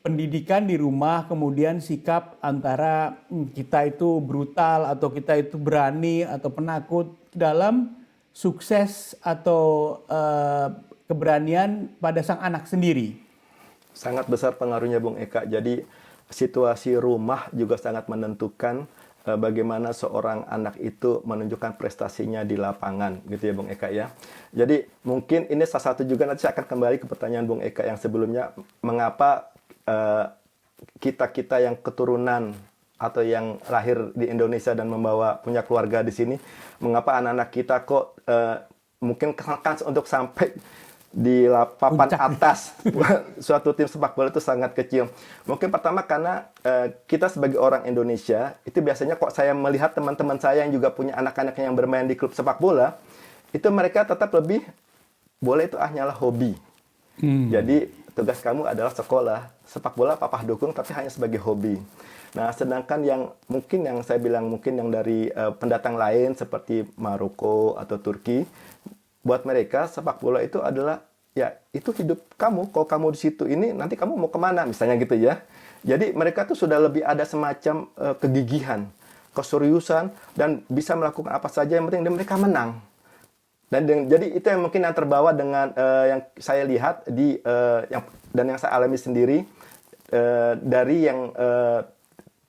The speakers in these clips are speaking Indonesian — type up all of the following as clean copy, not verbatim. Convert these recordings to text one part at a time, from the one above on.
pendidikan di rumah, kemudian sikap antara kita itu brutal atau kita itu berani atau penakut dalam sukses atau keberanian pada sang anak sendiri. Sangat besar pengaruhnya Bung Eka. Jadi situasi rumah juga sangat menentukan bagaimana seorang anak itu menunjukkan prestasinya di lapangan gitu ya Bung Eka ya. Jadi mungkin ini salah satu juga, nanti saya akan kembali ke pertanyaan Bung Eka yang sebelumnya, mengapa kita-kita yang keturunan atau yang lahir di Indonesia dan punya keluarga di sini, mengapa anak-anak kita kok mungkin kans untuk sampai di papan atas suatu tim sepak bola itu sangat kecil. Mungkin pertama karena kita sebagai orang Indonesia, itu biasanya kok saya melihat teman-teman saya yang juga punya anak-anak yang bermain di klub sepak bola, itu mereka tetap lebih, bola itu hanyalah hobi. Jadi tugas kamu adalah sekolah, sepak bola papa dukung tapi hanya sebagai hobi. Nah, sedangkan yang saya bilang mungkin yang dari pendatang lain seperti Maroko atau Turki, buat mereka sepak bola itu adalah ya itu hidup kamu. Kalau kamu di situ ini nanti kamu mau kemana misalnya gitu ya. Jadi mereka tuh sudah lebih ada semacam kegigihan, keseriusan, dan bisa melakukan apa saja yang penting dan mereka menang. Jadi itu yang mungkin yang terbawa dengan yang saya lihat yang saya alami sendiri dari yang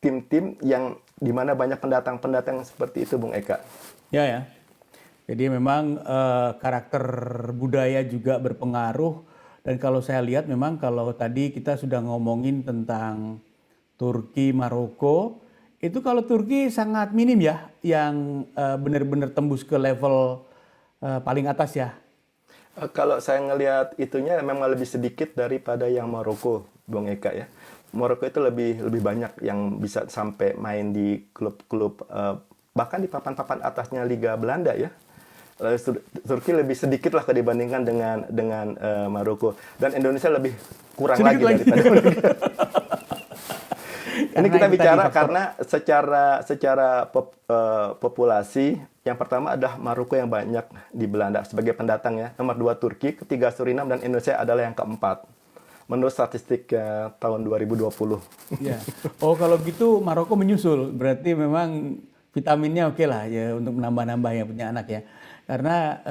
tim-tim yang dimana banyak pendatang seperti itu Bung Eka. Ya. Jadi memang karakter budaya juga berpengaruh, dan kalau saya lihat memang kalau tadi kita sudah ngomongin tentang Turki, Maroko, itu kalau Turki sangat minim ya yang benar-benar tembus ke level paling atas ya. Kalau saya ngelihat itunya memang lebih sedikit daripada yang Maroko, Bung Eka ya. Maroko itu lebih banyak yang bisa sampai main di klub-klub bahkan di papan-papan atasnya Liga Belanda ya. Turki lebih sedikit lah dibandingkan dengan Maroko, dan Indonesia lebih kurang sedikit lagi daripada ini kita bicara karena secara populasi yang pertama adalah Maroko yang banyak di Belanda sebagai pendatang ya. Nomor 2 Turki, ketiga Surinam, dan Indonesia adalah yang keempat menurut statistik tahun 2020. Ya. Oh kalau gitu Maroko menyusul, berarti memang vitaminnya oke lah ya untuk menambah-nambah yang punya anak ya. Karena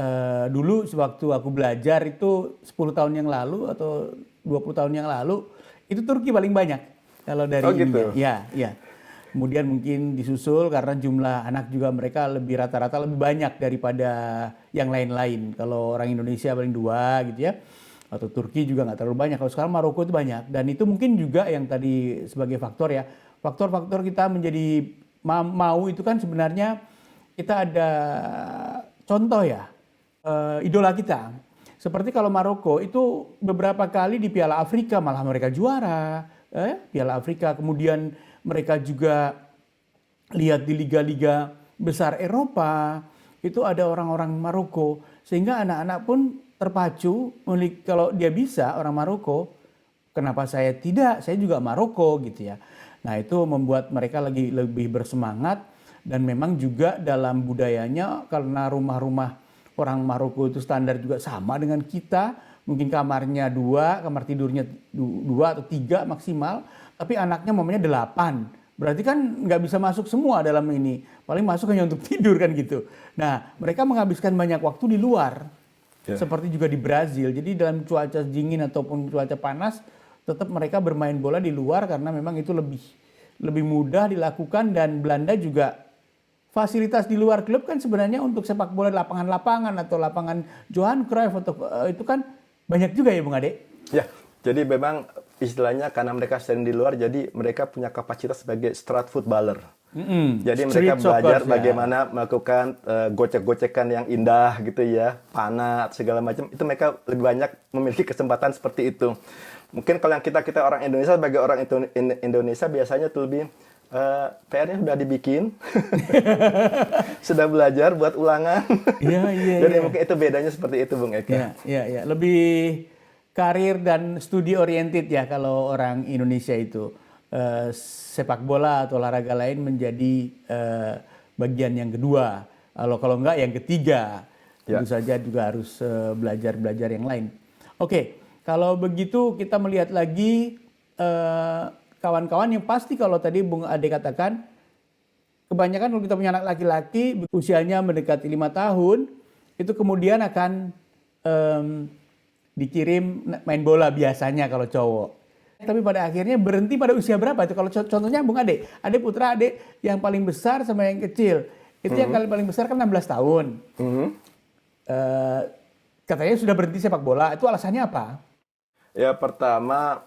dulu sewaktu aku belajar itu 10 tahun yang lalu atau 20 tahun yang lalu, itu Turki paling banyak kalau dari gitu. Ya. Kemudian mungkin disusul karena jumlah anak juga mereka rata-rata lebih banyak daripada yang lain-lain. Kalau orang Indonesia paling 2 gitu ya. Atau Turki juga nggak terlalu banyak. Kalau sekarang Maroko itu banyak. Dan itu mungkin juga yang tadi sebagai faktor ya. Faktor-faktor kita menjadi mau itu kan sebenarnya kita ada contoh ya, idola kita. Seperti kalau Maroko itu beberapa kali di Piala Afrika malah mereka juara. Piala Afrika, kemudian mereka juga lihat di liga-liga besar Eropa, itu ada orang-orang Maroko. Sehingga anak-anak pun terpacu, kalau dia bisa orang Maroko, kenapa saya tidak? Saya juga Maroko gitu ya. Nah itu membuat mereka lebih bersemangat. Dan memang juga dalam budayanya, karena rumah-rumah orang Maroko itu standar juga sama dengan kita. Mungkin kamarnya 2, kamar tidurnya 2 atau 3 maksimal. Tapi anaknya mamanya 8. Berarti kan nggak bisa masuk semua dalam ini. Paling masuk hanya untuk tidur kan gitu. Nah mereka menghabiskan banyak waktu di luar. Seperti juga di Brazil. Jadi dalam cuaca dingin ataupun cuaca panas, tetap mereka bermain bola di luar karena memang itu lebih mudah dilakukan. Dan Belanda juga fasilitas di luar klub kan sebenarnya untuk sepak bola lapangan-lapangan atau lapangan Johan Cruyff atau itu kan banyak juga ya Bung Ade? Ya, jadi memang istilahnya karena mereka sering di luar, jadi mereka punya kapasitas sebagai street footballer. Jadi mereka belajar bagaimana melakukan gocek-gocekan yang indah gitu ya, panah segala macam. Itu mereka lebih banyak memiliki kesempatan seperti itu. Mungkin kalau yang kita orang Indonesia, sebagai orang Indonesia biasanya tuh lebih PR-nya sudah dibikin, sudah belajar buat ulangan. Jadi mungkin itu bedanya seperti itu Bung Eka. Iya. Lebih karir dan studi oriented ya kalau orang Indonesia itu. Sepak bola atau olahraga lain menjadi bagian yang kedua. Kalau enggak yang ketiga. Tentu saja juga harus belajar yang lain. Oke, kalau begitu kita melihat lagi kawan-kawan yang pasti kalau tadi Bung Ade katakan, kebanyakan kalau kita punya anak laki-laki usianya mendekati 5 tahun, itu kemudian akan dikirim main bola biasanya kalau cowok. Tapi pada akhirnya berhenti pada usia berapa itu? Kalau contohnya Bung Ade, putra Ade yang paling besar sama yang kecil. Itu yang paling besar kan 16 tahun. Katanya sudah berhenti sepak bola, itu alasannya apa? Ya pertama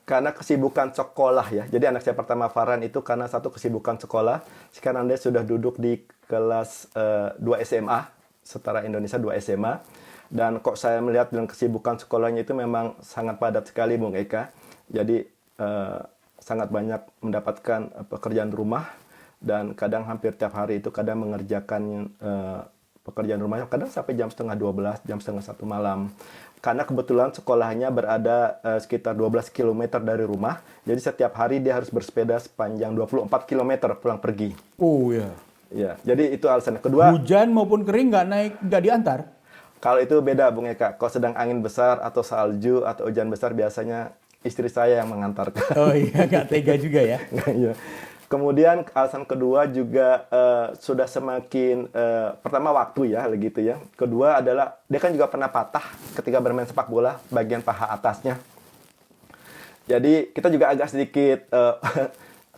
karena kesibukan sekolah ya. Jadi anak saya pertama Farhan itu karena satu kesibukan sekolah. Sekarang dia sudah duduk di kelas 2 SMA, setara Indonesia 2 SMA. Dan kok saya melihat dengan kesibukan sekolahnya itu memang sangat padat sekali Bung Eka. Jadi sangat banyak mendapatkan pekerjaan rumah dan kadang hampir tiap hari itu kadang mengerjakan pekerjaan rumahnya kadang sampai jam setengah 12, jam setengah 1 malam. Karena kebetulan sekolahnya berada sekitar 12 km dari rumah. Jadi setiap hari dia harus bersepeda sepanjang 24 km pulang pergi. Oh ya. Ya, jadi itu alasan. Kedua, hujan maupun kering nggak diantar? Kalau itu beda Bung Eka. Kalau sedang angin besar atau salju atau hujan besar biasanya istri saya yang mengantarkan. Oh iya, nggak tega juga ya. Iya. Kemudian alasan kedua juga sudah semakin pertama waktu ya begitu ya. Kedua adalah dia kan juga pernah patah ketika bermain sepak bola bagian paha atasnya. Jadi kita juga agak sedikit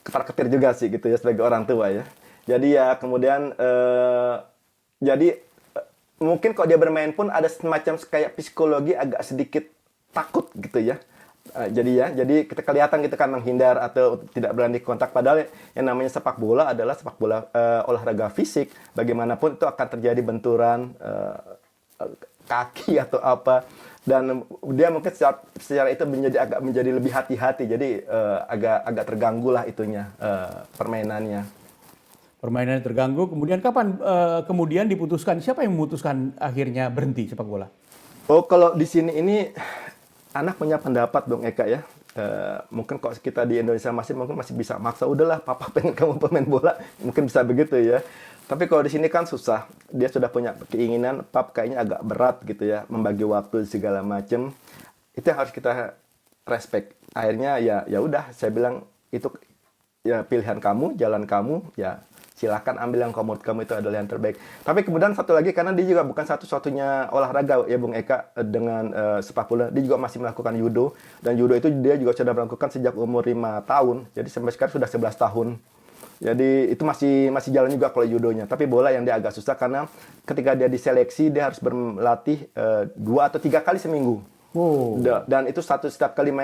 ketar-ketir juga sih gitu ya sebagai orang tua ya. Jadi ya kemudian mungkin kalau dia bermain pun ada semacam kayak psikologi agak sedikit takut gitu ya. Jadi kita kelihatan kita kan menghindar atau tidak berani kontak. Padahal yang namanya sepak bola adalah sepak bola olahraga fisik. Bagaimanapun itu akan terjadi benturan kaki atau apa. Dan dia mungkin secara itu menjadi lebih hati-hati. Jadi agak terganggu lah itunya permainannya. Permainannya terganggu. Kemudian kapan kemudian diputuskan? Siapa yang memutuskan akhirnya berhenti sepak bola? Oh kalau di sini ini anak punya pendapat Bung Eka ya. Mungkin kalau kita di Indonesia masih bisa maksa, udahlah papa pengen kamu pemain bola, mungkin bisa begitu ya. Tapi kalau di sini kan susah. Dia sudah punya keinginan, pap kayaknya agak berat gitu ya, membagi waktu segala macam. Itu yang harus kita respect. Akhirnya ya udah saya bilang itu ya pilihan kamu, jalan kamu, ya silakan ambil yang menurut kamu itu adalah yang terbaik. Tapi kemudian satu lagi karena dia juga bukan satu-satunya olahraga ya Bung Eka dengan sepak bola, dia juga masih melakukan judo dan judo itu dia juga sudah melakukan sejak umur 5 tahun. Jadi sampai sekarang sudah 11 tahun. Jadi itu masih jalan juga kalau judonya. Tapi bola yang dia agak susah karena ketika dia diseleksi dia harus berlatih 2 atau 3 kali seminggu. Oh. Dan itu setiap kali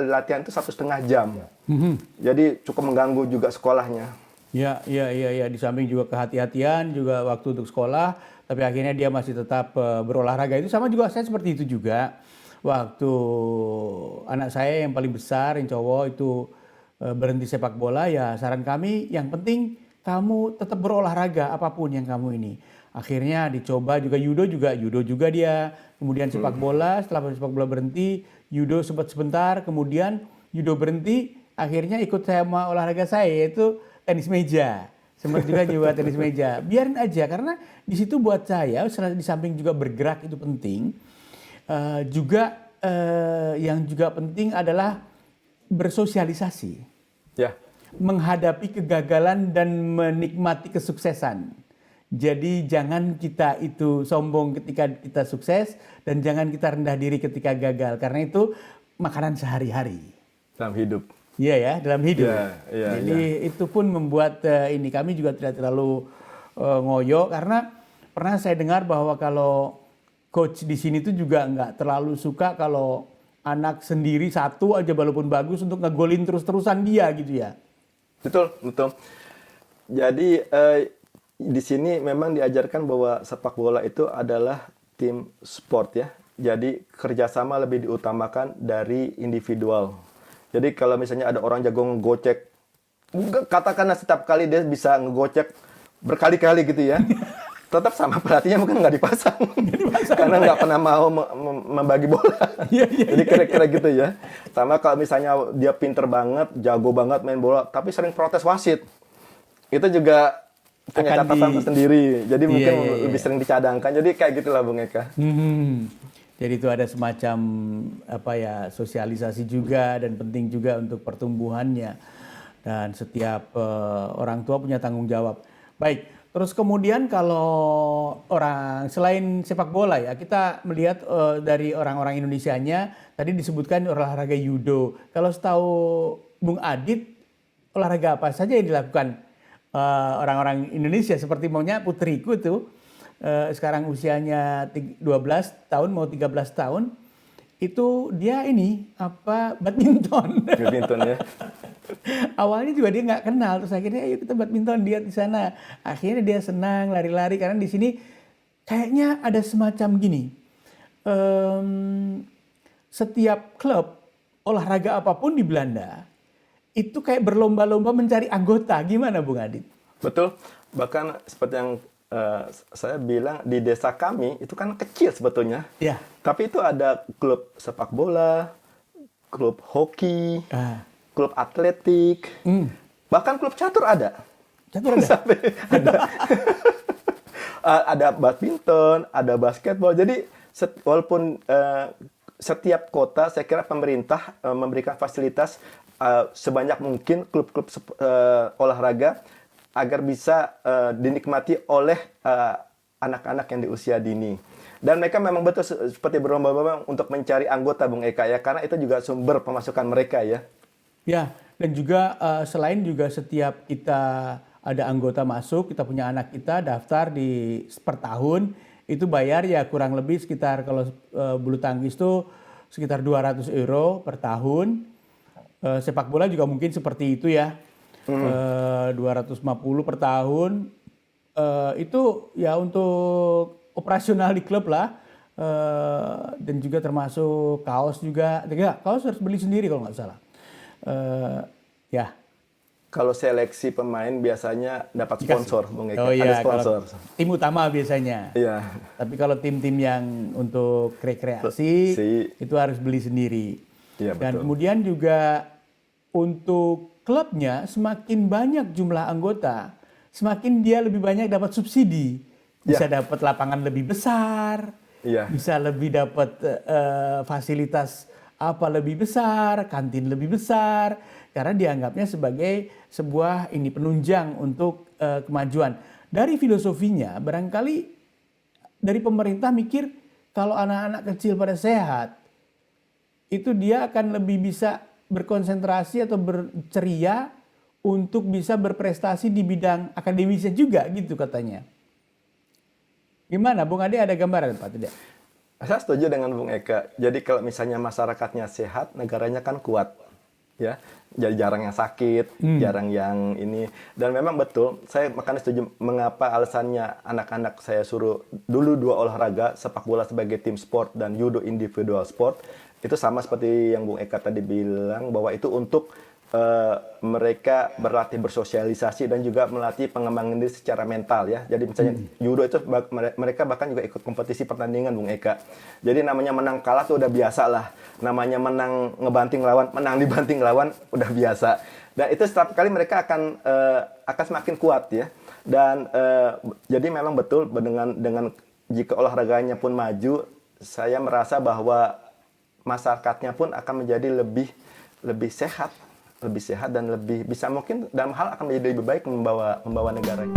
latihan itu 1,5 jam. Jadi cukup mengganggu juga sekolahnya. Ya. Di samping juga kehati-hatian, juga waktu untuk sekolah, tapi akhirnya dia masih tetap berolahraga. Itu sama juga saya seperti itu juga. Waktu anak saya yang paling besar, yang cowok itu berhenti sepak bola, ya saran kami yang penting kamu tetap berolahraga apapun yang kamu ini. Akhirnya dicoba juga judo juga dia. Kemudian sepak bola, setelah sepak bola berhenti, judo sempat sebentar, kemudian judo berhenti, akhirnya ikut sama olahraga saya yaitu tenis meja. Sempat juga nyoba tenis meja. Biarin aja karena di situ buat saya di samping juga bergerak itu penting. Yang juga penting adalah bersosialisasi. Ya. Menghadapi kegagalan dan menikmati kesuksesan. Jadi jangan kita itu sombong ketika kita sukses dan jangan kita rendah diri ketika gagal karena itu makanan sehari-hari dalam hidup. Iya ya, dalam hidup. Jadi itu pun membuat kami juga tidak terlalu ngoyo karena pernah saya dengar bahwa kalau coach di sini tuh juga nggak terlalu suka kalau anak sendiri satu aja walaupun bagus untuk ngegolin terus-terusan dia gitu ya. Betul. Jadi di sini memang diajarkan bahwa sepak bola itu adalah tim sport ya. Jadi kerjasama lebih diutamakan dari individual. Jadi kalau misalnya ada orang jago ngegocek, katakanlah setiap kali dia bisa ngegocek berkali-kali gitu ya. Tetap sama pelatihnya mungkin nggak dipasang. Karena nggak pernah mau membagi bola. Jadi kira-kira gitu ya. Sama kalau misalnya dia pinter banget, jago banget main bola, tapi sering protes wasit. Itu juga punya catatan tersendiri. Jadi mungkin lebih sering dicadangkan. Jadi kayak gitulah Bung Eka. Jadi itu ada semacam apa ya, sosialisasi juga dan penting juga untuk pertumbuhannya. Dan setiap orang tua punya tanggung jawab. Baik, terus kemudian kalau orang selain sepak bola ya, kita melihat dari orang-orang Indonesianya tadi disebutkan olahraga judo. Kalau setahu Bung Adit, olahraga apa saja yang dilakukan orang-orang Indonesia, seperti maunya putriku tuh sekarang usianya 12 tahun mau 13 tahun, itu dia ini apa, badminton. Badminton ya. Awalnya juga dia nggak kenal, terus akhirnya ayo kita badminton, dia di sana. Akhirnya dia senang lari-lari karena di sini kayaknya ada semacam gini. Setiap klub olahraga apapun di Belanda itu kayak berlomba-lomba mencari anggota. Gimana Bung Adit? Betul. Bahkan seperti yang saya bilang, di desa kami itu kan kecil sebetulnya. Ya. Tapi itu ada klub sepak bola, klub hoki, klub atletik, bahkan klub catur ada. Catur ada? Sampai ada. Ada badminton, ada basketball. Jadi walaupun setiap kota, saya kira pemerintah memberikan fasilitas sebanyak mungkin klub-klub olahraga agar bisa dinikmati oleh anak-anak yang di usia dini. Dan mereka memang betul seperti berlomba-lomba untuk mencari anggota, Bung Eka ya, karena itu juga sumber pemasukan mereka ya. Ya, dan juga selain juga setiap kita ada anggota masuk, kita punya anak kita daftar per tahun, itu bayar ya kurang lebih sekitar, kalau bulu tangkis itu sekitar 200 euro per tahun. Sepak bola juga mungkin seperti itu ya. 250 per tahun, itu ya untuk operasional di klub lah, dan juga termasuk kaos juga. Kaos harus beli sendiri kalau nggak salah. Ya. Kalau seleksi pemain biasanya dapat sponsor, Bung Eka. Oh iya, ada sponsor. tim utama biasanya. Iya. Tapi kalau tim-tim yang untuk rekreasi itu harus beli sendiri. Iya, Dan betul. kemudian juga untuk klubnya, semakin banyak jumlah anggota, semakin dia lebih banyak dapat subsidi. Bisa dapat lapangan lebih besar, bisa lebih dapat fasilitas apa lebih besar, kantin lebih besar, karena dianggapnya sebagai sebuah penunjang untuk kemajuan. Dari filosofinya, barangkali dari pemerintah mikir kalau anak-anak kecil pada sehat, itu dia akan lebih bisa berkonsentrasi atau berceria untuk bisa berprestasi di bidang akademisnya juga gitu katanya. Gimana Bung Ade, ada gambaran Pak tidak? Saya setuju dengan Bung Eka. Jadi kalau misalnya masyarakatnya sehat, negaranya kan kuat. Ya, jadi jarang yang sakit, jarang yang ini. Dan memang betul, saya makanya setuju mengapa alasannya anak-anak saya suruh dulu 2 olahraga, sepak bola sebagai tim sport dan judo individual sport. Itu sama seperti yang Bung Eka tadi bilang, bahwa itu untuk mereka berlatih bersosialisasi dan juga melatih pengembangan diri secara mental ya. Jadi misalnya judo itu mereka bahkan juga ikut kompetisi pertandingan, Bung Eka. Jadi namanya menang kalah tuh udah biasa lah. Namanya menang ngebanting lawan, menang dibanting lawan udah biasa. Dan itu setiap kali mereka akan semakin kuat ya. Dan jadi memang betul dengan jika olahraganya pun maju, saya merasa bahwa masyarakatnya pun akan menjadi lebih sehat dan lebih bisa mungkin dalam hal akan menjadi lebih baik membawa negara.